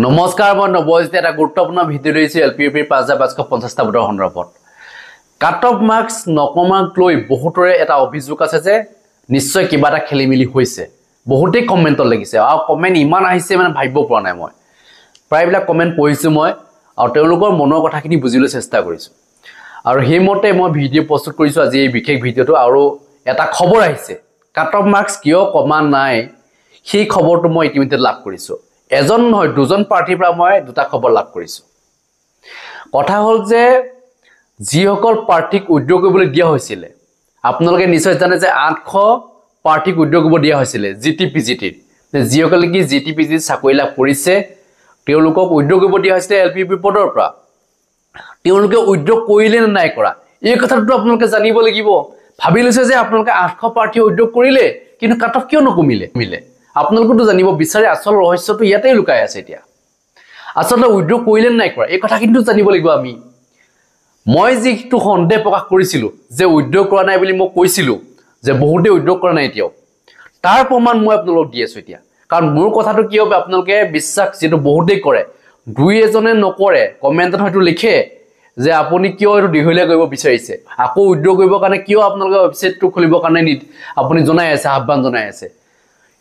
নমস্কাৰ মই নবজিত এটা গুৰুত্বপূৰ্ণ ভিডিঅ' লৈছো এলপিইউপিৰ ৫৫৫০টা ভোটৰ সন্দৰ্ভত কাট অফ মাৰ্কছ নকমাক লৈ বহুতৰে এটা অভিযোগ আছে যে নিশ্চয় কিবা এটা খেলিমেলি হৈছে বহুতেই কমেন্টত লাগিছে আৰু কমেন্ট ইমান আহিছে মানে ভাবিব পৰা নাই মই প্ৰায়বিলাক কমেন্ট পঢ়িছো মই আৰু তেওঁলোকৰ মনৰ কথাখিনি বুজিবলৈ চেষ্টা কৰিছো আৰু হেমতে মই ভিডিঅ' প্ৰস্তুত কৰিছো আজি এই বিশেষ ভিডিঅ'টো আৰু এটা খবৰ আহিছে কাট অফ মাৰ্কছ কিয় কমা নাই সেই খবৰটো মই ইতিমধ্যে লাভ কৰিছো এজন নহয় দুজন পাৰ্টিৰ পৰা মই দুটা খবৰ লাভ কৰিছো কথা হল যে যিসকল পাৰ্টিক উদ্যোগ কৰিবলৈ দিয়া হৈছিল আপোনালোকে নিশ্চয় জানে যে 800 পাৰ্টিক উদ্যোগ কৰিব দিয়া হৈছিল জিটিপিজিটিৰ যিসকলে কি জিটিপিজি চাকৰি লাভ কৰিছে তেওঁলোকক উদ্যোগ কৰিব দিয়া হৈছিল এলপিপি পদৰ পৰা তেওঁলোকে উদ্যোগ কৰিলে নাই কৰা এই কথাটো আপোনালোকে জানিব লাগিব ভাবি লৈছে যে আপোনালোকে 800 পাৰ্টি উদ্যোগ কৰিলে কিন্তু কাট অফ কিয় নকমিলে আপোনালোকটো জানিব বিচাৰে আসল ৰহস্যটো ইয়াতেই লুকাই আছে এতিয়া আসলে উদ্যোগ কৰিলে নাই কৰা এই কথা কিন্তু জানিব লাগিব আমি মই যিটো সন্দেহ প্ৰকাশ কৰিছিলো যে উদ্যোগ কৰা নাই বুলি মই কৈছিলো যে বহুতে উদ্যোগ কৰা নাই এতিয়াও তাৰ প্ৰমাণ মই আপোনালোকক দি আছো এতিয়া কাৰণ মোৰ কথাটো কি হবে আপোনালোকে বিশ্বাস যেটো বহুতেই কৰে দুই এজনে নকৰে কমেন্টত হয়তো লিখে যে আপুনি কিয় এটো দিহলে কৰিব বিচাৰিছে আকৌ উদ্যোগ কৰিবৰ কাৰণে কিয় আপোনালোকে ওয়েবসাইটটো খুলিবৰ কাৰণে আপুনি জনাই আছে আহ্বান জনাই আছে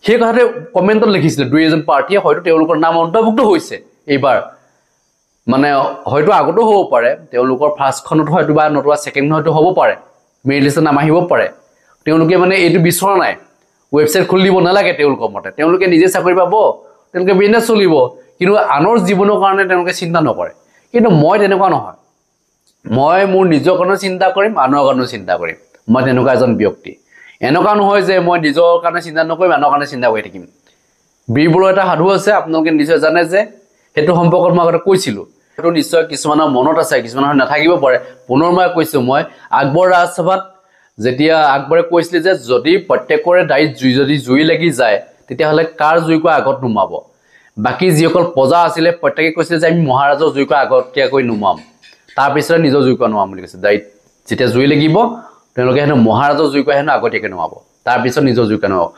সেই কথাতে কমেন্টত লিখিছিল দুই এজন পাৰ্টিয়ে হয়তো তেওঁলোকৰ নাম অন্তৰ্ভুক্ত হৈছে এইবাৰ মানে হয়তো আগতো হ'ব পাৰে তেওঁলোকৰ ফাৰ্স্ট খনত হয়তো বা নতুবা সেকেন্ড হয়তো হ'ব পাৰে মেইল লিষ্টত নাম আহিব পাৰে তেওঁলোকে মানে এইটো বিচৰা নাই ওয়েবসাইট খুলিব নালাগে তেওঁলোকৰ মতে তেওঁলোকে নিজে চাকৰি পাব তেওঁলোকে বিজনেছ চলিব কিন্তু আনৰ জীৱনৰ কাৰণে তেওঁলোকে চিন্তা নকৰে কিন্তু মই তেনেকুৱা নহয় মই মোৰ নিজৰ কাৰণে চিন্তা কৰিম আনৰ কাৰণে চিন্তা কৰিম মই তেনেকুৱা এজন ব্যক্তি এনেকুৱা নহয় যে মই নিজৰ কাৰণে চিন্তা নকৰিম আনৰ কাৰণে চিন্তা কৰি থাকিম বীৰবলৰ এটা সাধু আছে আপোনালোকে নিশ্চয় জানে যে হেতু সম্পৰ্কত মই আগতে কৈছিলো হেতু নিশ্চয় কিছুমানৰ মনত আছে কিছুমানৰ নাথাকিব পাৰে পুনৰ মই কৈছো মই আকবৰ ৰাজসভাত যেতিয়া আকবৰে কৈছিল যে যদি প্ৰত্যেকৰে দাইত যদি জুই লাগি যায় তেতিয়া হলে কাৰ জুইকো আগত নুমাব বাকি যিসকল প্ৰজা আছিল প্ৰত্যেকে কৈছিল যে আমি মহাৰাজৰ জুইকো আগতীয়াকৈ নুমাম তাৰ পিছৰে নিজৰ জুইকো নুমাম বুলি কৈছে দাইত যেতিয়া জুই লাগিব তেওঁলোকে হেনো মহাৰাজৰ জুইকো হেনো আগতীয়াকৈ নুমাব তাৰ পিছত নিজৰ জুইকো নুমাব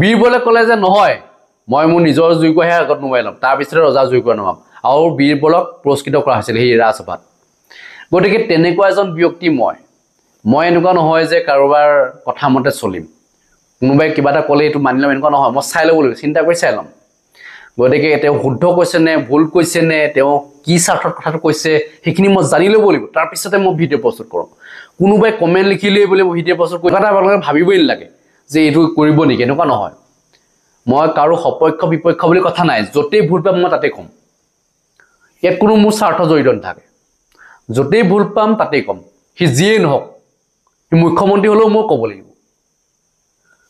বীৰবলে ক'লে যে নহয় মই মোৰ নিজৰ জুইকোহে আগত নুমাই লম তাৰ পিছৰে ৰজা জুইকো নুমাম আৰু বীৰবলক পুৰস্কৃত কৰা হৈছিল এই ৰাজসভাত গতিকে তেনেকুৱা এজন ব্যক্তি মই এনেকুৱা নহয় যে কাৰোবাৰ কথা মতে চলিম কোনোবাই কিবা এটা ক'লে এটো মানি লম এনেকুৱা নহয় মই চাই ল'ব লাগিব চিন্তা কৰি চাই লম গতিকে তেওঁ শুদ্ধ কৈছে নে ভুল কৈছে নে তেওঁ কি স্বাৰ্থত কথাটো কৈছে সেইখিনি মই জানি ল'ব লাগিব তাৰ পিছতে মই ভিডিঅ' প্ৰস্তুত কৰোঁ কোনোবাই কমেন্ট লিখিলে বুলি মই ভিডিঅ' প্ৰস্তুত কৰি কথা আপোনালোকে ভাবিবই নালাগে যে এইটো কৰিব নেকি এনেকুৱা নহয় মই কাৰো সপক্ষ বিপক্ষ বুলি কথা নাই যতেই ভুল পাম মই তাতে কম ইয়াত কোনো মোৰ স্বাৰ্থ জড়িত নাথাকে যতেই ভুল পাম তাতে কম হি যিয়ে নহওক মুখ্যমন্ত্ৰী হলেও মই ক'ব লাগিব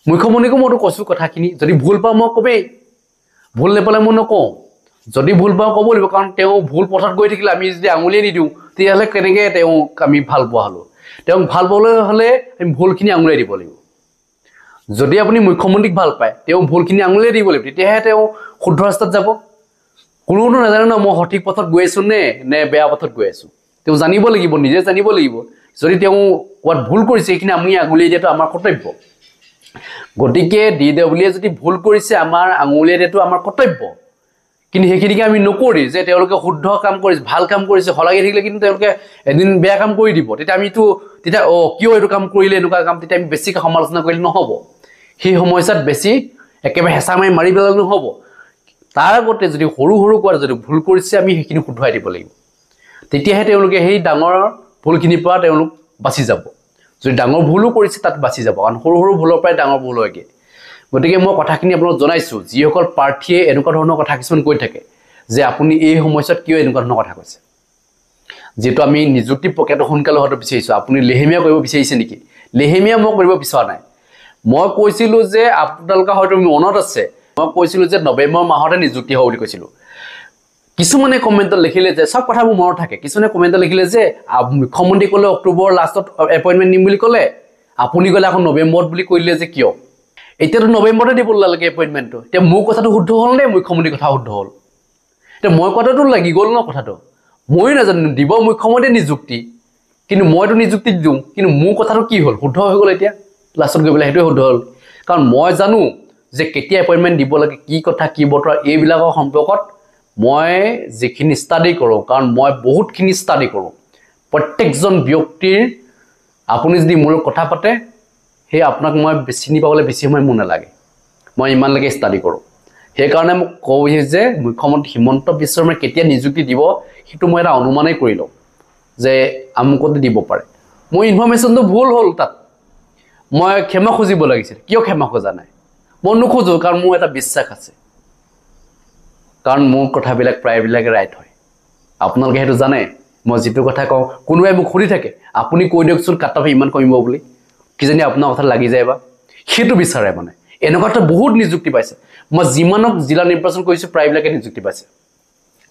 মুখ্যমন্ত্ৰীকো মইতো কৈছো কথাখিনি যদি ভুল পাম মই কবেই ভুল নেপালে মই নকওঁ যদি ভুল পাওঁ ক'ব লাগিব কাৰণ তেওঁ ভুল পথত গৈ থাকিলে আমি যদি আঙুলিয়ে নিদিওঁ তেতিয়াহ'লে কেনেকৈ তেওঁক আমি ভাল পোৱা হলো তেওঁক ভাল পাবলৈ হ'লে আমি ভুলখিনি আঙুলিয়াই দিব লাগিব যদি আপুনি মুখ্যমন্ত্ৰীক ভাল পায় তেওঁ ভুলখিনি আঙুলিয়াই দিব লাগিব তেতিয়াহে তেওঁ শুদ্ধ ৰাস্তাত যাব কোনোটো নাজানে ন মই সঠিক পথত গৈ আছো নে বেয়া পথত গৈ আছো তেওঁ জানিব লাগিব নিজে জানিব লাগিব যদি তেওঁ কোৱাত ভুল কৰিছে এইখিনি আমি আঙুলিয়াই দিয়াটো আমাৰ কৰ্তব্য গতিকে ডিডব্লিউয়ে যদি ভুল কৰিছে আমাৰ আঙুলিয়াই দিয়াটো আমাৰ কৰ্তব্য কিন্তু সেইখিনিকে আমি নকৰি যে তেওঁলোকে শুদ্ধ কাম কৰিছে ভাল কাম কৰিছে হলাগি থাকিলে কিন্তু তেওঁলোকে এদিন বেয়া কাম কৰি দিব তেতিয়া আমিতো তেতিয়া কিয় এইটো কাম কৰিলে এনেকুৱা কাম তেতিয়া আমি বেছিকৈ সমালোচনা কৰিলে নহ'ব সেই সমস্যাত বেছি একেবাৰে হেঁচা মাৰি পেলালে নহ'ব তাৰ আগতে যদি সৰু কোৱাৰ যদি ভুল কৰিছে আমি সেইখিনি শুদ্ধৰাই দিব লাগিব তেতিয়াহে তেওঁলোকে সেই ডাঙৰ ভুলখিনিৰ পৰা তেওঁলোক বাচি যাব যদি ডাঙৰ ভুলো কৰিছে তাত বাচি যাব কাৰণ সৰু ভুলৰ পৰাই ডাঙৰ ভুল হয়গে গতিকে মই কথাখিনি আপোনাক জনাইছো যিসকল পাৰ্টিয়ে এনেকুৱা ধৰণৰ কথা কিছুমান কৈ থাকে যে আপুনি এই সমস্যাত কিয় এনেকুৱা ধৰণৰ কথা কৈছে যেটো আমি নিযুক্তি প্ৰক্ৰিয়াটো সোনকালে হয়তো বিচাৰিছো আপুনি লেহেমীয়া কৰিব বিচাৰিছে নেকি লেহেমীয়া মই কৰিব বিচৰা নাই মই কৈছিলো যে আপোনালোকে হয়তো মনত আছে মই কৈছিলো যে নৱেম্বৰ মাহতে নিযুক্তি হ'ব বুলি কৈছিলো কিছুমানে কমেন্টত লিখিলে যে সব কথা মোৰ মনত থাকে কিছুমানে কমেন্টত লিখিলে যে মুখ্যমন্ত্ৰী ক'লে অক্টোবৰ লাষ্টত এপইন্টমেন্ট নিম বুলি ক'লে আপুনি ক'লে আকৌ নৱেম্বৰত বুলি কৈলে যে কিয় এতিয়াতো নৱেম্বৰতে দিব লাগে এপইন্টমেন্টটো এতিয়া মোৰ কথাটো শুদ্ধ হ'ল নে মুখ্যমন্ত্ৰীৰ কথা শুদ্ধ হ'ল এতিয়া মই কথাটো লাগি গ'ল ন কথাটো মই নাজানো দিব মুখ্যমন্ত্ৰী নিযুক্তি কিন্তু মইতো নিযুক্তি দিওঁ কিন্তু মোৰ কথাটো কি হ'ল শুদ্ধ হৈ গ'ল এতিয়া লাষ্টত গৈ পেলাই সেইটোৱে শুদ্ধ হ'ল কাৰণ মই জানো যে কেতিয়া এপইন্টমেন্ট দিব লাগে কি কথা কি বতৰ এইবিলাকৰ সম্পৰ্কত মই যিখিনি ষ্টাডি কৰোঁ, কাৰণ মই বহুতখিনি ষ্টাডি কৰোঁ, প্ৰত্যেকজন ব্যক্তিৰ আপুনি যদি মোৰ কথা পাতে সেই আপোনাক মই চিনি পাবলৈ বেছি সময় মোৰ নালাগে, মই ইমানলৈকে ষ্টাডি কৰোঁ। সেইকাৰণে মোক কওঁ যে মুখ্যমন্ত্ৰী হিমন্ত বিশ্ব শৰ্মাই কেতিয়া নিযুক্তি দিব সেইটো মই এটা অনুমানেই কৰি লওঁ যে আমুকতে দিব পাৰে। মোৰ ইনফৰমেশ্যনটো ভুল হ'ল, তাত মই ক্ষমা খুজিব লাগিছিল, কিয় ক্ষমা খোজা নাই? মই নোখোজোঁ, কাৰণ মোৰ এটা বিশ্বাস আছে, কাৰণ মোৰ কথাবিলাক প্ৰায়বিলাকে ৰাইট হয়। আপোনালোকে সেইটো জানে, মই যিটো কথা কওঁ কোনোবাই মোক সুধি থাকে আপুনি কৈ দিয়কচোন কাট অফ ইমান কমিব বুলি, কিজানি আপোনাৰ কথা লাগি যায় বা সেইটো বিচাৰে। মানে এনেকুৱাতো বহুত নিযুক্তি পাইছে, মই যিমানক জিলা নিৰ্বাচন কৰিছোঁ প্ৰায়বিলাকে নিযুক্তি পাইছে।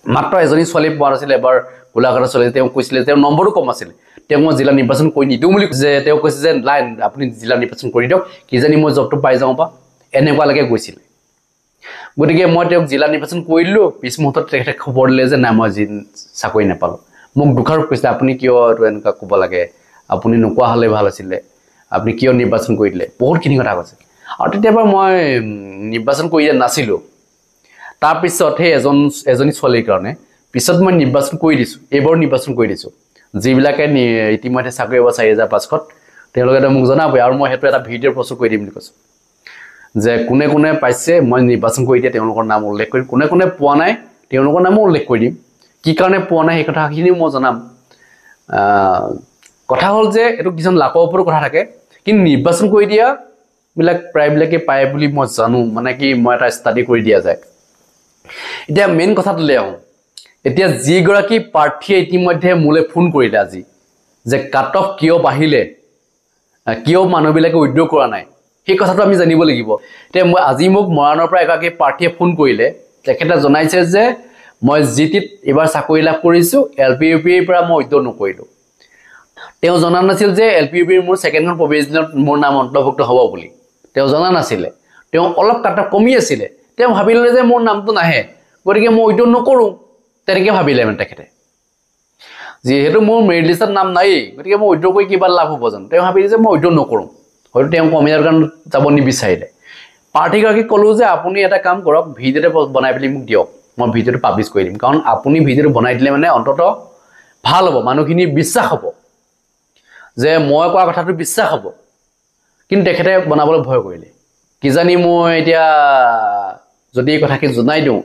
মাত্ৰ এজনী ছোৱালী পোৱা নাছিলে, এবাৰ গোলাঘাটৰ ছোৱালী, তেওঁ কৈছিলে তেওঁৰ নম্বৰো কম আছিলে, তেওঁক মই জিলা নিৰ্বাচন কৰি নিদিওঁ বুলি যে তেওঁ কৈছে যে নাই আপুনি জিলা নিৰ্বাচন কৰি দিয়ক, কিজানি মই জবটো পাই যাওঁ বা এনেকুৱালৈকে গৈছিলে। গতিকে মই তেওঁক জিলা নিৰ্বাচন কৰি দিলোঁ, পিছ মুহূৰ্তত তেখেতে খবৰ দিলে যে নাই মই চাকৰি নাপালোঁ। মোক দোষাৰোপ কৈছে আপুনি কিয় এইটো এনেকুৱা ক'ব লাগে, আপুনি নোকোৱা হ'লে ভাল আছিলে, আপুনি কিয় নিৰ্বাচন কৰি দিলে, বহুতখিনি কথা কৈছে। আৰু তেতিয়াবা মই নিৰ্বাচন কৰি দিয়া নাছিলোঁ। তাৰপিছত সেই এজনী ছোৱালীৰ কাৰণে পিছত মই নিৰ্বাচন কৰি দিছোঁ, এইবাৰো নিৰ্বাচন কৰি দিছোঁ। যিবিলাকে ইতিমধ্যে চাকৰি পাব 4500, তেওঁলোকে মোক জনাবই, আৰু মই সেইটো এটা ভিডিঅ' প্ৰস্তুত কৰি দিম বুলি কৈছোঁ যে কোনে কোনে পাইছে মই নিৰ্বাচন কৰি দিয়ে তেওঁলোকৰ নাম উল্লেখ কৰিম, কোনে কোনে পোৱা নাই তেওঁলোকৰ নামো উল্লেখ কৰি দিম, কি কাৰণে পোৱা নাই সেই কথাখিনিও মই জনাম। কথা হ'ল যে এইটো কিছুমান লাকৰ ওপৰত কথা থাকে, কিন্তু নিৰ্বাচন কৰি দিয়াবিলাক প্ৰায়বিলাকে পায় বুলি মই জানো, মানে কি মই এটা ষ্টাডি কৰি দিয়া যায়। এতিয়া মেইন কথাটোলৈ আহোঁ। এতিয়া যিগৰাকী প্ৰাৰ্থীয়ে ইতিমধ্যে মোলৈ ফোন কৰিলে আজি যে কাট অফ কিয় বাঢ়িলে, কিয় মানুহবিলাকে উইথড্ৰ কৰা নাই, সেই কথাটো আমি জানিব লাগিব। এতিয়া আজি মোক মৰাণৰ পৰা এগৰাকী প্ৰাৰ্থীয়ে ফোন কৰিলে, তেখেতে জনাইছে যে মই জিটিত এইবাৰ চাকৰি লাভ কৰিছোঁ, LPUPৰ পৰা মই উইথড্ৰ নকৰিলোঁ। তেওঁ জনা নাছিল যে LPUPৰ মোৰ ছেকেণ্ডখন প্ৰভিজনত মোৰ নাম অন্তৰ্ভুক্ত হ'ব বুলি, তেওঁ জনা নাছিলে। তেওঁ অলপ কাট অফ কমি আছিলে, তেওঁ ভাবিলে যে মোৰ নামটো নাহে, গতিকে মই উইথড্ৰ নকৰোঁ, তেনেকৈ ভাবিলে মানে তেখেতে। যিহেতু মোৰ মেৰিট লিষ্টত নাম নায়েই, গতিকে মই উইথড্ৰ কৰি কিবা লাভ হ'ব জানো, তেওঁ ভাবিলে যে মই উইথড্ৰ নকৰোঁ, হয়তো তেওঁ কমিয়াৰ কাৰণে যাব নিবিচাৰিলে। প্ৰাৰ্থীগৰাকীক ক'লোঁ যে আপুনি এটা কাম কৰক, ভিডিঅ'টো বনাই পেলাই মোক দিয়ক, মই ভিডিঅ'টো পাব্লিছ কৰি দিম, কাৰণ আপুনি ভিডিঅ'টো বনাই দিলে মানে অন্ততঃ ভাল হ'ব, মানুহখিনিৰ বিশ্বাস হ'ব যে মই কোৱা কথাটো বিশ্বাস হ'ব। কিন্তু তেখেতে বনাবলৈ ভয় কৰিলে, কিজানি মই এতিয়া যদি এই কথাখিনি জনাই দিওঁ,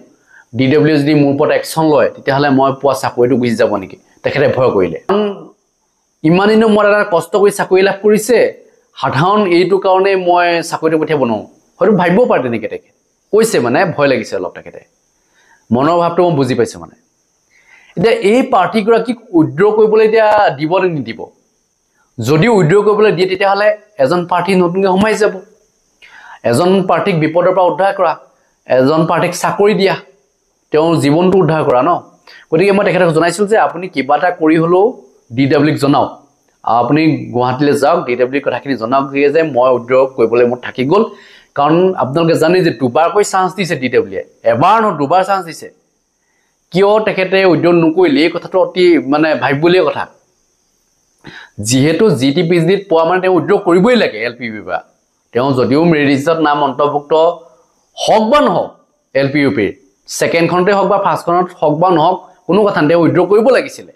DW যদি মোৰ ওপৰত একশ্যন লয়, তেতিয়াহ'লে মই পোৱা চাকৰিটো গুচি যাব নেকি, তেখেতে ভয় কৰিলে। কাৰণ ইমান দিনো মই এটা কষ্ট কৰি চাকৰি লাভ কৰিছে, সাধাৰণ এইটো কাৰণে মই চাকৰিটো পঠিয়াব নোৱাৰোঁ, হয়তো ভাবিব পাৰে তেনেকৈ তেখেতে কৈছে, মানে ভয় লাগিছে অলপ, তেখেতে মনৰ ভাৱটো মই বুজি পাইছোঁ। মানে এতিয়া এই প্ৰাৰ্থীগৰাকীক উইথড্ৰ কৰিবলৈ এতিয়া দিব নে নিদিব? যদি উইথড্ৰ কৰিবলৈ দিয়ে তেতিয়াহ'লে এজন প্ৰাৰ্থী নতুনকৈ সোমাই যাব, এজন প্ৰাৰ্থীক বিপদৰ পৰা উদ্ধাৰ কৰা, এজন প্ৰাৰ্থীক চাকৰি দিয়া, তেওঁৰ জীৱনটো উদ্ধাৰ কৰা ন। গতিকে মই তেখেতক জনাইছিলোঁ যে আপুনি কিবা এটা কৰি হ'লেও DWক জনাওক, আপুনি গুৱাহাটীলৈ যাওক, DWৰ কথাখিনি জনাওক যে মই উইথড্ৰ কৰিবলৈ মোৰ থাকি গ'ল। কাৰণ আপোনালোকে জানে যে দুবাৰকৈ চান্স দিছে DWয়ে, এবাৰ নহয় দুবাৰ চান্স দিছে। কিয় তেখেতে উইথড্ৰ নকৰিলে, এই কথাটো অতি মানে ভাবিবলগীয়া কথা। যিহেতু GTPCত পোৱা মানে তেওঁ উইথড্ৰ কৰিবই লাগে LPUPৰ পৰা, তেওঁ যদিও মেৰিট লিষ্টত নাম অন্তৰ্ভুক্ত হওক বা নহওক, LPUPৰ ছেকেণ্ডখনতে হওক বা ফাৰ্ষ্টখনত হওক বা নহওক, কোনো কথা নাই, তেওঁ উইথড্ৰ কৰিব লাগিছিলে।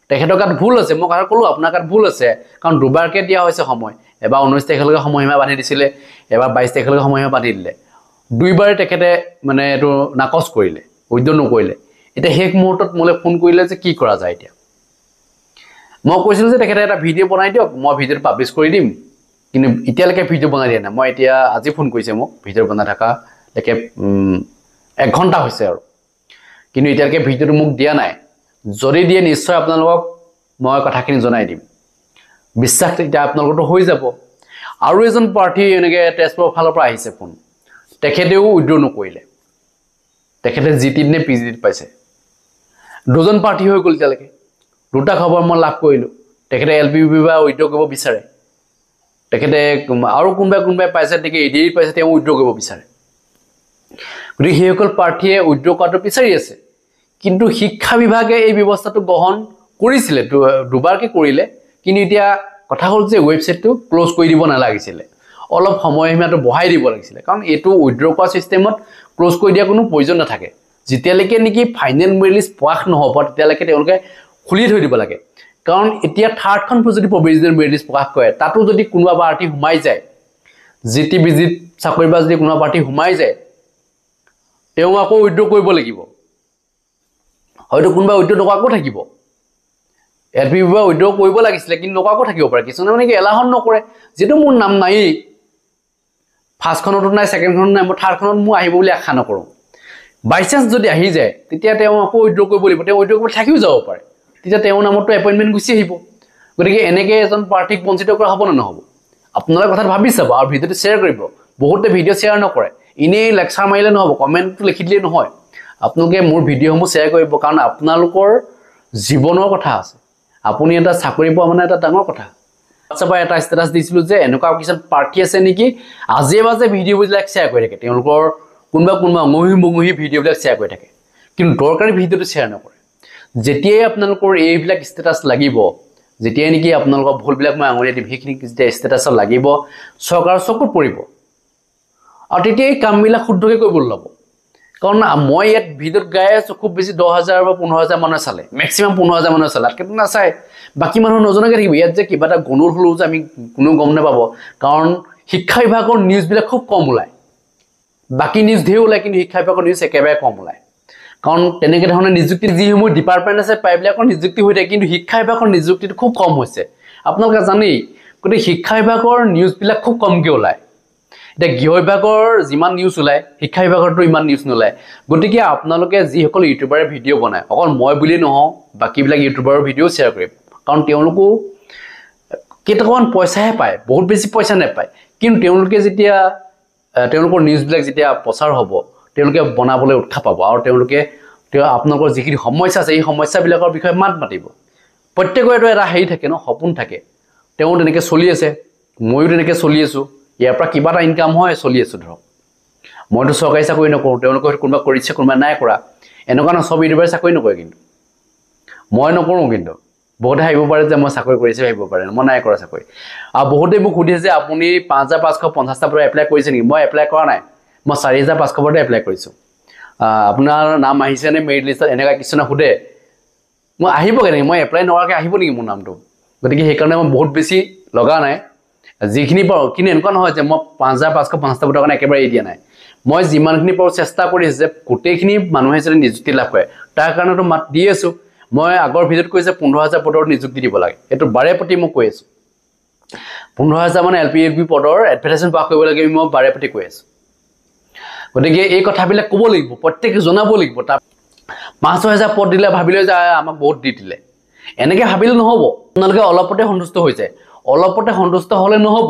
তেখেতৰ গাত ভুল আছে, মই কথা ক'লোঁ আপোনাৰ গাত ভুল আছে, কাৰণ দুবাৰকৈ দিয়া হৈছে সময়, এবাৰ 19 তাৰিখলৈকে সময়সীমা বান্ধি দিছিলে, এবাৰ 22 তাৰিখলৈকে সময়সীমা বান্ধি দিলে, দুইবাৰে তেখেতে মানে এইটো নাকচ কৰিলে, উইথড্ৰ নকৰিলে। এতিয়া শেষ মুহূৰ্তত মোলৈ ফোন কৰিলে যে কি কৰা যায়। এতিয়া মই কৈছিলোঁ যে তেখেতে এটা ভিডিঅ' বনাই দিয়ক, মই ভিডিঅ'টো পাব্লিছ কৰি দিম, কিন্তু এতিয়ালৈকে ভিডিঅ' বনাই দিয়া নাই। মই এতিয়া আজি ফোন কৰিছে মোক, ভিডিঅ' বনাই থকালৈকে 1 ঘণ্টা হৈছে আৰু, কিন্তু এতিয়ালৈকে ভিডিঅ'টো মোক দিয়া নাই। যদি দিয়ে নিশ্চয় আপোনালোকক মই কথাখিনি জনাই দিম, বিশ্বাস এতিয়া আপোনালোকৰতো হৈ যাব। আৰু এজন প্ৰাৰ্থী এনেকৈ তেজপুৰৰ ফালৰ পৰা আহিছে ফোন, তেখেতেও উইথড্ৰ নকৰিলে, তেখেতে GTত নে PGত পাইছে। দুজন প্ৰাৰ্থী হৈ গ'ল এতিয়ালৈকে, দুটা খবৰ মই লাভ কৰিলোঁ। তেখেতে LPUPৰ পৰা উইথড্ৰ কৰিব বিচাৰে, তেখেতে আৰু কোনোবাই পাইছে, তেখেতে ADত পাইছে, তেওঁ উইথড্ৰ কৰিব বিচাৰে। গতিকে সেইসকল প্ৰাৰ্থীয়ে উইথড্ৰ কৰাটো বিচাৰি আছে, কিন্তু শিক্ষা বিভাগে এই ব্যৱস্থাটো গ্ৰহণ কৰিছিলে, দুবাৰকৈ কৰিলে। কিন্তু এতিয়া কথা হ'ল যে ৱেবছাইটটো ক্ল'জ কৰি দিব নালাগিছিলে, অলপ সময়সীমাটো বঢ়াই দিব লাগিছিলে, কাৰণ এইটো উইথড্ৰ কৰা ছিষ্টেমত ক্ল'জ কৰি দিয়া কোনো প্ৰয়োজন নাথাকে। যেতিয়ালৈকে নেকি ফাইনেল মেৰিট লিষ্ট প্ৰকাশ নহ'ব তেতিয়ালৈকে তেওঁলোকে খুলি থৈ দিব লাগে কাৰণ এতিয়া থাৰ্ডখন যদি প্ৰভিজনেল মেৰিট লিষ্ট প্ৰকাশ কৰে তাতো যদি কোনোবা প্ৰাৰ্থী সোমাই যায় জিটিবিজিত চাকৰি বা যদি কোনোবা প্ৰাৰ্থী সোমাই যায় তেওঁ আকৌ উইথড্ৰ কৰিব লাগিব হয়তো কোনোবা উইথড্ৰ নকৰাকৈ থাকিব এলপি বা উইথড্ৰ কৰিব লাগিছিলে কিন্তু নকৰাকৈ থাকিব পাৰে কিছুমানে মানে কি এলাহন নকৰে যেটো মোৰ নাম নাই ফাৰ্ষ্টখনতো নাই ছেকেণ্ডখনত নাই মই থাৰ্ডখনত মোৰ আহিব বুলি আশা নকৰোঁ বাই চান্স যদি আহি যায় তেতিয়া তেওঁ আকৌ উইথড্ৰ কৰিব লাগিব তেওঁ উইথড্ৰ কৰিব থাকিও যাব পাৰে তেতিয়া তেওঁৰ নামতো এপইণ্টমেণ্ট গুচি আহিব গতিকে এনেকৈ এজন প্ৰাৰ্থীক বঞ্চিত কৰা হ'ব নে নহ'ব আপোনালোকে কথাটো ভাবি চাব আৰু ভিডিঅ'টো শ্বেয়াৰ কৰিব বহুতে ভিডিঅ' শ্বেয়াৰ নকৰে এনেই লেকচাৰ মাৰিলে নহ'ব কমেণ্টটো লিখি দিলে নহয় আপোনালোকে মোৰ ভিডিঅ'সমূহ শ্বেয়াৰ কৰিব কাৰণ আপোনালোকৰ জীৱনৰ কথা আছে আপুনি এটা চাকৰি পোৱা মানে এটা ডাঙৰ কথা হোৱাটছআপৰ এটা ষ্টেটাছ দিছিলোঁ যে এনেকুৱা কিছুমান পাৰ্টি আছে নেকি আজিয়ে বাজে ভিডিঅ'বিলাক শ্বেয়াৰ কৰি থাকে তেওঁলোকৰ কোনোবা মঙহি ভিডিঅ'বিলাক শ্বেয়াৰ কৰি থাকে কিন্তু দৰকাৰী ভিডিঅ'টো শ্বেয়াৰ নকৰে যেতিয়াই আপোনালোকৰ এইবিলাক ষ্টেটাছ লাগিব যেতিয়াই নেকি আপোনালোকৰ ভুলবিলাক মই আঙুলিয়াই দিম সেইখিনি যেতিয়া ষ্টেটাছত লাগিব চৰকাৰৰ চকুত পৰিব আৰু তেতিয়াই কামবিলাক শুদ্ধকৈ কৰিবলৈ ল'ব কাৰণ মই ইয়াত ভিডিঅ'ত গাই আছোঁ খুব বেছি 10,000 বা 15,000 মানুহে চালে মেক্সিমাম 15,000 মানুহে চালে তাতকৈ নাচায় বাকী মানুহ নজনাকৈ থাকিব ইয়াত যে কিবা এটা গণ্ডগোল হ'লেও যে আমি কোনো গম নাপাব কাৰণ শিক্ষা বিভাগৰ নিউজবিলাক খুব কম ওলায় বাকী নিউজ ঢেৰ ওলায় কিন্তু শিক্ষা বিভাগৰ নিউজ একেবাৰে কম ওলায় কাৰণ তেনেকৈ ধৰণে নিযুক্তি যিসমূহ ডিপাৰ্টমেণ্ট আছে প্ৰায়বিলাকৰ নিযুক্তি হৈ থাকে কিন্তু শিক্ষা বিভাগৰ নিযুক্তিটো খুব কম হৈছে আপোনালোকে জানেই গতিকে শিক্ষা বিভাগৰ নিউজবিলাক খুব কমকৈ ওলায় এতিয়া গৃহ বিভাগৰ যিমান নিউজ ওলায় শিক্ষা বিভাগৰতো ইমান নিউজ নোলায় গতিকে আপোনালোকে যিসকল ইউটিউবাৰে ভিডিঅ' বনায় অকল মই বুলিয়েই নহওঁ বাকীবিলাক ইউটিউবাৰৰ ভিডিঅ' শ্বেয়াৰ কৰিব কাৰণ তেওঁলোকো কেইটকামান পইচাহে পায় বহুত বেছি পইচা নাপায় কিন্তু তেওঁলোকে যেতিয়া তেওঁলোকৰ নিউজবিলাক যেতিয়া প্ৰচাৰ হ'ব তেওঁলোকে বনাবলৈ উৎসাহ পাব আৰু তেওঁলোকে আপোনালোকৰ যিখিনি সমস্যা আছে এই সমস্যাবিলাকৰ বিষয়ে মাত মাতিব প্ৰত্যেকৰেতো এটা হেৰি থাকে ন সপোন থাকে তেওঁ তেনেকৈ চলি আছে ময়ো তেনেকৈ চলি আছোঁ ইয়াৰ পৰা কিবা এটা ইনকাম হয় চলি আছোঁ ধৰক মইতো চৰকাৰী চাকৰি নকৰোঁ তেওঁলোকে হয়তো কোনোবা কৰিছে কোনোবা নাই কৰা এনেকুৱা নহয় চব ইউটিউবাৰে চাকৰি নকৰে কিন্তু মই নকৰোঁ কিন্তু বহুতে ভাবিব পাৰে যে মই চাকৰি কৰিছে ভাবিব পাৰে মই নাই কৰা চাকৰি আৰু বহুতে মোক সুধিছে যে আপুনি 5,550টা পদত এপ্লাই কৰিছে নেকি মই এপ্লাই কৰা নাই মই 4,500 পদতে এপ্লাই কৰিছোঁ আপোনাৰ নাম আহিছেনে মেৰিট লিষ্টত এনেকুৱা কিছুমানে সোধে মই আহিব কেনেকৈ মই এপ্লাই নকৰাকৈ আহিব নেকি মোৰ নামটো গতিকে সেইকাৰণে মই বহুত বেছি লগা নাই যিখিনি পাৰোঁ কিন্তু এনেকুৱা নহয় যে মই 5,550টা পদৰ কাৰণে একেবাৰে এৰি দিয়া নাই মই যিমানখিনি পাৰোঁ চেষ্টা কৰি আছোঁ যে গোটেইখিনি মানুহে যাতে নিযুক্তি লাভ কৰে তাৰ কাৰণেতো মাত দি আছোঁ মই আগৰ ভিডিঅ'ত কৈছে 15,000 পদৰ নিযুক্তি দিব লাগে এইটো বাৰে প্ৰতি মই কৈ আছোঁ 15,000 মানে LPFB পদৰ এডভাৰটাইজমেণ্ট পাছ কৰিব লাগে মই বাৰে প্ৰতি কৈ আছোঁ গতিকে এই কথাবিলাক ক'ব লাগিব প্ৰত্যেকে জনাব লাগিব তাৰ 5,000 পদ দিলে ভাবিলে যে আমাক বহুত দি দিলে এনেকৈ ভাবিলে নহ'ব আপোনালোকে অলপতে সন্তুষ্ট হৈ যায় অলপতে সন্তুষ্ট হ'লে নহ'ব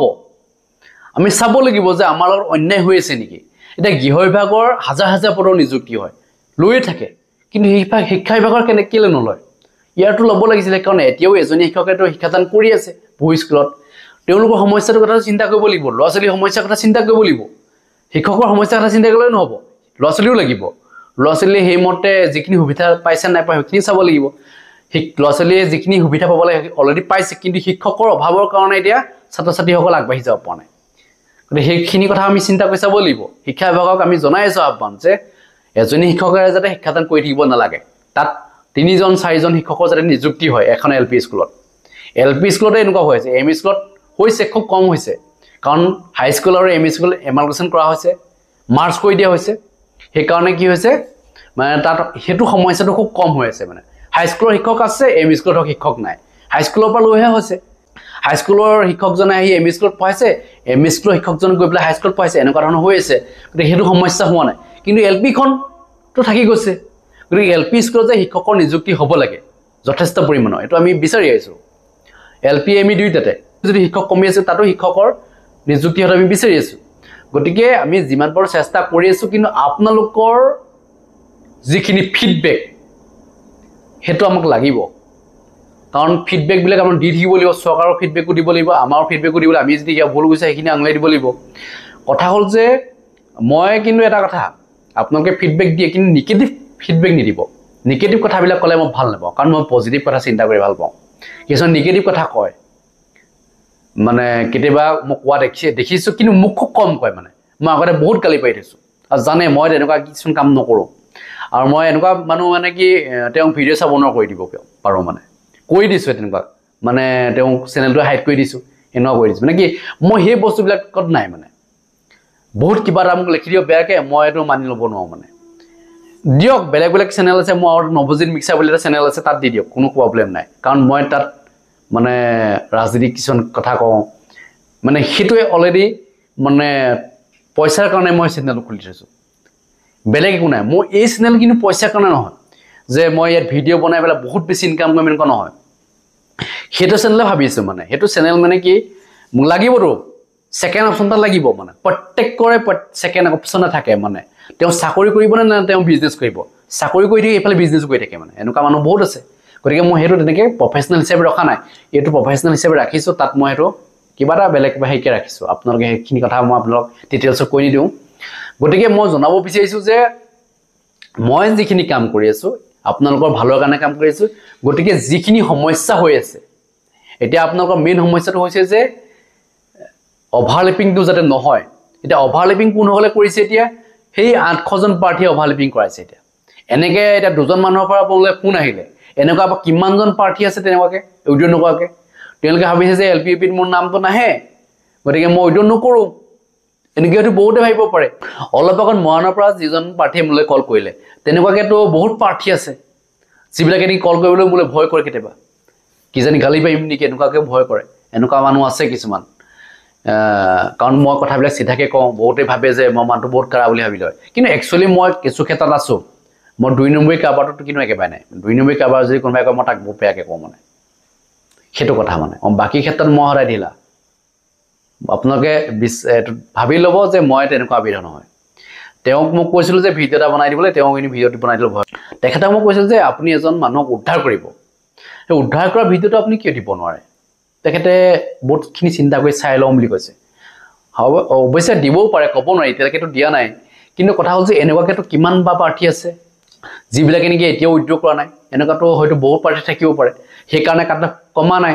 আমি চাব লাগিব যে আমাৰ লগত অন্যায় হৈ আছে নেকি এতিয়া গৃহ বিভাগৰ হাজাৰ পদৰ নিযুক্তি হয় লৈয়ে থাকে কিন্তু শিক্ষা বিভাগৰ কেলৈ নলয় ইয়াৰতো ল'ব লাগিছিলে কাৰণ এতিয়াও এজনী শিক্ষকেতো শিক্ষাদান কৰি আছে বহু স্কুলত তেওঁলোকৰ সমস্যাটোৰ কথা চিন্তা কৰিব লাগিব ল'ৰা ছোৱালীৰ সমস্যাৰ কথা চিন্তা কৰিব লাগিব শিক্ষকৰ সমস্যাৰ কথা চিন্তা কৰিলে নহ'ব ল'ৰা ছোৱালীও লাগিব ল'ৰা ছোৱালীয়ে সেইমতে যিখিনি সুবিধা পাইছে নাই পায় সেইখিনি চাব লাগিব ল'ৰা ছোৱালীয়ে যিখিনি সুবিধা পাব লাগে অলৰেডি পাইছে কিন্তু শিক্ষকৰ অভাৱৰ কাৰণে এতিয়া ছাত্ৰ ছাত্ৰীসকল আগবাঢ়ি যাব পৰা নাই গতিকে সেইখিনি কথা আমি চিন্তা কৰি চাব লাগিব শিক্ষা বিভাগক আমি জনাই আছোঁ আহ্বান যে এজনী শিক্ষকেৰে যাতে শিক্ষাদান কৰি থাকিব নালাগে তাত 3জন 4জন শিক্ষকৰ যাতে নিযুক্তি হয় এখন LP স্কুলত স্কুলতে এনেকুৱা হৈ আছে ME স্কুলত হৈছে খুব কম হৈছে কাৰণ হাই স্কুল আৰু ME স্কুল এমালগেশ্যন কৰা হৈছে মাৰ্জ কৰি দিয়া হৈছে সেইকাৰণে কি হৈছে মানে তাত সেইটো সমস্যাটো খুব কম হৈ আছে মানে হাই স্কুলৰ শিক্ষক আছে ME স্কুলৰ শিক্ষক নাই হাই স্কুলৰ পৰা লৈহে হৈছে হাই স্কুলৰ শিক্ষকজনে আহি ME স্কুলত পঢ়াইছে ME স্কুলৰ শিক্ষকজন গৈ পেলাই হাই স্কুলত পঢ়াইছে এনেকুৱা ধৰণৰ হৈ আছে গতিকে সেইটো সমস্যা হোৱা নাই কিন্তু LPখনতো থাকি গৈছে গতিকে LP স্কুলত যে শিক্ষকৰ নিযুক্তি হ'ব লাগে যথেষ্ট পৰিমাণৰ এইটো আমি বিচাৰি আহিছোঁ LP ME দুয়োটাতে যদি শিক্ষক কমি আছে তাতো শিক্ষকৰ নিযুক্তি হ'লে আমি বিচাৰি আছোঁ গতিকে আমি যিমান পাৰোঁ চেষ্টা কৰি আছোঁ কিন্তু আপোনালোকৰ যিখিনি ফিডবেক সেইটো আমাক লাগিব কাৰণ ফিডবেকবিলাক আমাৰ দি থাকিব লাগিব চৰকাৰৰ ফিডবেকো দিব লাগিব আমাৰ ফিডবেকো দিব লাগিব আমি যদি ভুল গৈছে সেইখিনি আঙুলিয়াই দিব লাগিব কথা হ'ল যে মই কিন্তু এটা কথা আপোনালোকে ফিডবেক দিয়ে কিন্তু নিগেটিভ ফিডবেক নিদিব নিগেটিভ কথাবিলাক ক'লে মই ভাল নাপাওঁ কাৰণ মই পজিটিভ কথা চিন্তা কৰি ভাল পাওঁ কিছুমান নিগেটিভ কথা কয় মানে কেতিয়াবা মোক কোৱা দেখিছোঁ কিন্তু মোক খুব কম কয় মানে মই আগতে বহুত গালি পাৰি থৈছোঁ আৰু জানে মই তেনেকুৱা কিছুমান কাম নকৰোঁ আৰু মই এনেকুৱা মানুহ মানে কি তেওঁক ভিডিঅ' চাব নোৱাৰা কৰি দিব পাৰোঁ মানে কৈ দিছোঁ তেনেকুৱা মানে তেওঁক চেনেলটো হাইড কৰি দিছোঁ এনেকুৱা কৰি দিছোঁ মানে কি মই সেই বস্তুবিলাকত নাই মানে বহুত কিবা এটা মোক লিখি দিয়ক বেয়াকৈ মই এইটো মানি ল'ব নোৱাৰোঁ মানে দিয়ক বেলেগ বেলেগ চেনেল আছে মোৰ নৱজিত মিক্সাৰ বুলি এটা চেনেল আছে তাত দি দিয়ক কোনো প্ৰব্লেম নাই কাৰণ মই তাত মানে ৰাজনীতিক কিছুমান কথা কওঁ মানে সেইটোৱে অলৰেডি মানে পইচাৰ কাৰণে মই চেনেলটো খুলি থৈছোঁ বেলেগ একো নাই মোৰ এই চেনেল কিন্তু পইচাৰ কাৰণে নহয় যে মই ইয়াত ভিডিঅ' বনাই পেলাই বহুত বেছি ইনকাম কৰিম এনেকুৱা নহয় সেইটো চেনেলে ভাবিছোঁ মানে সেইটো চেনেল মানে কি মোক লাগিবতো ছেকেণ্ড অপশ্যন এটা লাগিব মানে প্ৰত্যেকৰে ছেকেণ্ড অপশ্যন থাকে মানে তেওঁ চাকৰি কৰিব নে তেওঁ বিজনেছ কৰিব চাকৰি কৰি থাকে এইফালে বিজনেছ কৰি থাকে মানে এনেকুৱা মানুহ বহুত আছে গতিকে মই সেইটো তেনেকৈ প্ৰফেচনেল হিচাপে ৰখা নাই এইটো প্ৰফেচনেল হিচাপে ৰাখিছোঁ তাত মই সেইটো কিবা এটা বেলেগ হেৰিকৈ ৰাখিছোঁ আপোনালোকে সেইখিনি কথা মই আপোনালোক ডিটেইলছত কৈ নিদিওঁ গতিকে মই জনাব বিচাৰিছোঁ যে মই যিখিনি কাম কৰি আছোঁ আপোনালোকৰ ভালৰ কাৰণে কাম কৰি আছোঁ গতিকে যিখিনি সমস্যা হৈ আছে এতিয়া আপোনালোকৰ মেইন সমস্যাটো হৈছে যে অভাৰলেপিংটো যাতে নহয় এতিয়া অভাৰলেপিং কোন হ'লে কৰিছে এতিয়া সেই 800জন প্ৰাৰ্থীয়ে অভাৰলেপিং কৰাইছে এতিয়া এনেকৈ এতিয়া দুজন মানুহৰ পৰা আপোনালোকে ফোন আহিলে এনেকুৱা কিমানজন প্ৰাৰ্থী আছে তেনেকুৱাকৈ উইড্ৰ নকৰাকৈ তেওঁলোকে ভাবিছে যে LPUPত মোৰ নামটো নাহে গতিকে মই উইড্ৰ নকৰোঁ এনেকৈ হয়তো বহুতে ভাবিব পাৰে অলপ আগত মৰাণৰ পৰা যিজন প্ৰাৰ্থীয়ে মোলৈ কল কৰিলে তেনেকুৱাকৈতো বহুত প্ৰাৰ্থী আছে যিবিলাকে নেকি কল কৰিবলৈ মোলৈ ভয় কৰে কেতিয়াবা কিজানি গালি পাৰিম নেকি এনেকুৱাকৈ ভয় কৰে এনেকুৱা মানুহ আছে কিছুমান কাৰণ মই কথাবিলাক চিধাকৈ কওঁ বহুতে ভাবে যে মই মানুহটো বহুত কাৰা বুলি ভাবি লয় কিন্তু একচুৱেলি মই কিছু ক্ষেত্ৰত আছোঁ মই 2 নম্বৰী কাৰোবাৰটো কিন্তু একেবাৰে নাই 2 নম্বৰী কাৰোবাৰ যদি কোনোবাই কয় মই তাক বহুত বেয়াকৈ কওঁ মানে সেইটো কথা মানে বাকী ক্ষেত্ৰত মই সদায় ঢিলা আপোনালোকে ভাবি ল'ব যে মই তেনেকুৱা বিধৰ নহয় তেওঁক মোক কৈছিলোঁ যে ভিডিঅ' এটা বনাই দিবলৈ তেওঁ কিন্তু ভিডিঅ'টো বনাই দিবলৈ ভয় তেখেতক মই কৈছিলোঁ যে আপুনি এজন মানুহক উদ্ধাৰ কৰিব সেই উদ্ধাৰ কৰা ভিডিঅ'টো আপুনি কিয় দিব নোৱাৰে তেখেতে বহুতখিনি চিন্তা কৰি চাই লওঁ বুলি কৈছে অৱশ্যে দিবও পাৰে ক'ব নোৱাৰি এতিয়ালৈকেতো দিয়া নাই কিন্তু কথা হ'ল যে এনেকুৱাকৈতো কিমান বা প্ৰাৰ্থী আছে যিবিলাকে নেকি এতিয়াও উইড্ৰ কৰা নাই এনেকুৱাতো হয়তো বহুত প্ৰাৰ্থী থাকিব পাৰে সেইকাৰণে কাট অফ কমা নাই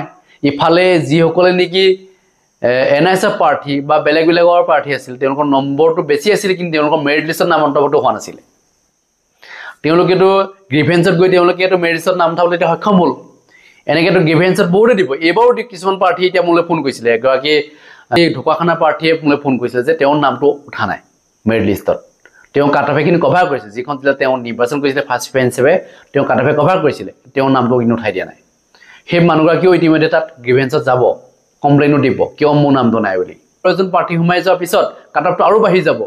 ইফালে যিসকলে নেকি NISF প্ৰাৰ্থী বা বেলেগ বেলেগৰ প্ৰাৰ্থী আছিল তেওঁলোকৰ নম্বৰটো বেছি আছিল কিন্তু তেওঁলোকৰ মেৰিট লিষ্টত নাম অন্তৰ্ভুক্ত হোৱা নাছিলে তেওঁলোকেতো গ্ৰিভেন্সত গৈ তেওঁলোকেতো মেৰিট লিষ্টত নাম উঠাবলৈ এতিয়া সক্ষম হ'ল এনেকৈতো গ্ৰিভেন্সত বহুতে দিব এইবাৰো কিছুমান প্ৰাৰ্থী এতিয়া মোলৈ ফোন কৰিছিলে এগৰাকী ঢকুৱাখানা প্ৰাৰ্থীয়ে মোলৈ ফোন কৰিছিলে যে তেওঁৰ নামটো উঠা নাই মেৰিট লিষ্টত তেওঁ কাট অফখিনি কভাৰ কৰিছে যিখন জিলাত তেওঁ নিৰ্বাচন কৰিছিলে ফাৰ্ষ্ট প্ৰিফাৰেঞ্চ হিচাপে তেওঁ কাট অফে কভাৰ কৰিছিলে তেওঁৰ নামটো কিন্তু উঠাই দিয়া নাই সেই মানুহগৰাকীও ইতিমধ্যে তাত গ্ৰিভেন্সত যাব কমপ্লেইনো দিব কিয় মোৰ নামটো নাই বুলি এজন প্ৰাৰ্থী সোমাই যোৱাৰ পিছত কাট অফটো আৰু বাঢ়ি যাব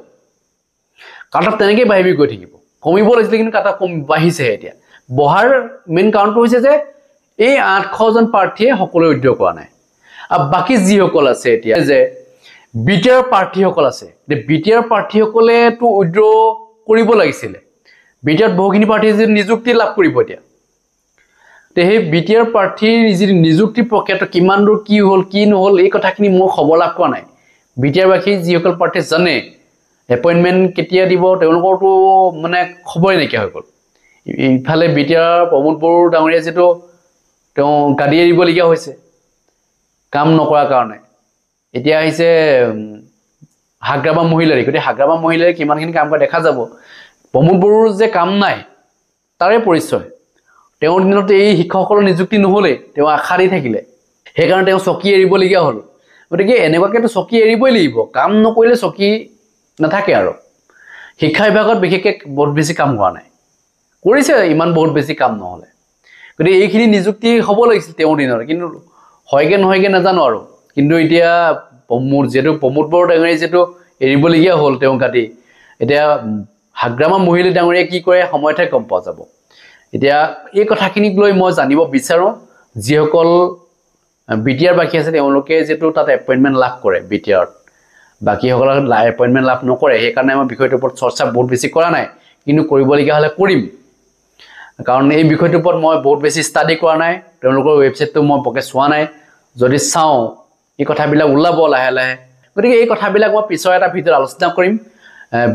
কাট অফ তেনেকৈয়ে বাঢ়ি গৈ থাকিব কমিব লাগিছিলে কিন্তু কাট অফ বাঢ়িছেহে এতিয়া বহাৰ মেইন কাৰণটো হৈছে যে এই 800জন প্ৰাৰ্থীয়ে সকলোৱে উইড্ৰ কৰা নাই আৰু বাকী যিসকল আছে এতিয়া যে বিটিআৰ প্ৰাৰ্থীসকল আছে বিটিআৰ প্ৰাৰ্থীসকলেতো উইড্ৰ কৰিব লাগিছিলে বিটিআৰত বহুখিনি প্ৰাৰ্থীয়ে যদি নিযুক্তি লাভ কৰিব এতিয়া সেই বিটিআৰ প্ৰাৰ্থীৰ যি নিযুক্তি প্ৰক্ৰিয়াটো কিমান দূৰ কি হ'ল কি নহ'ল এই কথাখিনি মই খবৰ লাভ কৰা নাই বিটিআৰবাসী যিসকল প্ৰাৰ্থীয়ে জানে এপইণ্টমেণ্ট কেতিয়া দিব তেওঁলোকৰতো মানে খবৰে নাইকিয়া হৈ গ'ল ইফালে বিটিআৰ প্ৰমোদ বড়ো ডাঙৰীয়া যিটো তেওঁ গাড়ী এৰিবলগীয়া হৈছে কাম নকৰাৰ কাৰণে এতিয়া আহিছে হাগ্ৰামা মহিলাৰী গতিকে হাগ্ৰামা মহিলাৰী কিমানখিনি কাম কৰে দেখা যাব প্ৰমোদ বড়োৰ যে কাম নাই তাৰে পৰিচয় তেওঁৰ দিনত এই শিক্ষকসকলৰ নিযুক্তি নহ'লে তেওঁ আশা দি থাকিলে সেইকাৰণে তেওঁ চকী এৰিবলগীয়া হ'ল গতিকে এনেকুৱাকৈতো চকী এৰিবই লাগিব কাম নকৰিলে চকী নাথাকে আৰু শিক্ষা বিভাগত বিশেষকৈ বহুত বেছি কাম কৰা নাই কৰিছে ইমান বহুত বেছি কাম নহ'লে গতিকে এইখিনি নিযুক্তি হ'ব লাগিছিল তেওঁৰ দিনত কিন্তু হয়গৈ নহয়গৈ নাজানো আৰু কিন্তু এতিয়া মোৰ যিহেতু প্ৰমোদ বড়ো ডাঙৰীয়া যিহেতু এৰিবলগীয়া হ'ল তেওঁ গাড়ী এতিয়া হাগ্ৰামা মহিলা ডাঙৰীয়া কি কৰে সময়তহে গম পোৱা যাব এতিয়া এই কথাখিনিক লৈ মই জানিব বিচাৰোঁ যিসকল বিটিআৰবাসী আছে তেওঁলোকে যিহেতু তাত এপইণ্টমেণ্ট লাভ কৰে বিটিআৰত বাকীসকলৰ এপইণ্টমেণ্ট লাভ নকৰে সেইকাৰণে মই বিষয়টোৰ ওপৰত চৰ্চা বহুত বেছি কৰা নাই কিন্তু কৰিবলগীয়া হ'লে কৰিম কাৰণ এই বিষয়টোৰ ওপৰত মই বহুত বেছি ষ্টাডি কৰা নাই তেওঁলোকৰ ৱেবছাইটটো মই বৰকৈ চোৱা নাই যদি চাওঁ এই কথাবিলাক ওলাব লাহে লাহে গতিকে এই কথাবিলাক মই পিছৰ এটা ভিডিঅ'ত আলোচনা কৰিম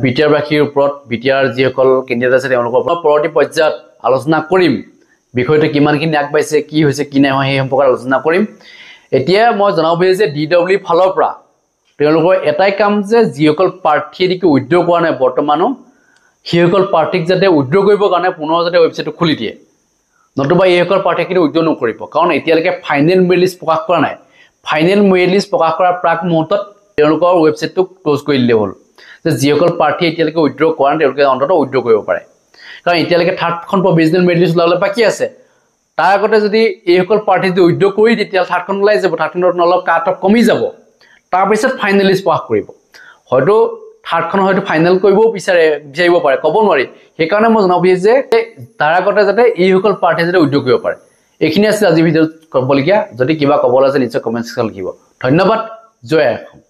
বিটিআৰবাসীৰ ওপৰত বিটিআৰ যিসকল কেণ্ডিডেট আছে তেওঁলোকৰ ওপৰত পৰৱৰ্তী পৰ্যায়ত আলোচনা কৰিম বিষয়টো কিমানখিনি আগবাঢ়িছে কি হৈছে কি নাই হোৱা সেই সম্পৰ্কত আলোচনা কৰিম এতিয়া মই জনাব বিচাৰিছোঁ যে DW ফালৰ পৰা তেওঁলোকৰ এটাই কাম যে যিসকল প্ৰাৰ্থীয়ে নেকি উইড্ৰ কৰা নাই বৰ্তমানো সেইসকল পাৰ্টিক যাতে উইথড্ৰ কৰিবৰ কাৰণে পুনৰ যাতে ৱেবছাইটটো খুলি দিয়ে, নতুবা এইসকল পাৰ্টিখিনি উইথড্ৰ নকৰিব। কাৰণ এতিয়ালৈকে ফাইনেল মেৰিট লিষ্ট প্ৰকাশ কৰা নাই। ফাইনেল মেৰিট লিষ্ট প্ৰকাশ কৰাৰ প্ৰাক মুহূৰ্তত তেওঁলোকৰ ৱেবছাইটটো ক্ল'জ কৰি দিলে হ'ল, যে যিসকল পাৰ্টি এতিয়ালৈকে উইথড্ৰ কৰা নাই তেওঁলোকে অন্ততঃ উইথড্ৰ কৰিব পাৰে। কাৰণ এতিয়ালৈকে থাৰ্ডখন প্ৰভিজনেল মেৰিট লিষ্ট ওলাবলৈ বাকী আছে। তাৰ আগতে যদি এইসকল পাৰ্টি যদি উইথড্ৰ কৰি তেতিয়া থাৰ্ডখন ওলাই যাব, থাৰ্ডখনত অলপ কাট অফ কমি যাব, তাৰপিছত ফাইনেল লিষ্ট প্ৰকাশ কৰিব। হয়তো থাৰ্ডখন হয়তো ফাইনেল কৰিবও বিচাৰিব পাৰে, ক'ব নোৱাৰি। সেইকাৰণে মই জনাব বিচাৰিছোঁ যে তাৰ আগতে যাতে এইসকল পাৰ্টিয়ে যাতে উইথড্ৰ কৰিব পাৰে। এইখিনি আছিল আজিৰ ভিডিঅ'ত ক'বলগীয়া। যদি কিবা ক'বলৈ আছে নিশ্চয় কমেণ্ট ছেকশ্যনত লিখিব। ধন্যবাদ। জয় অসম।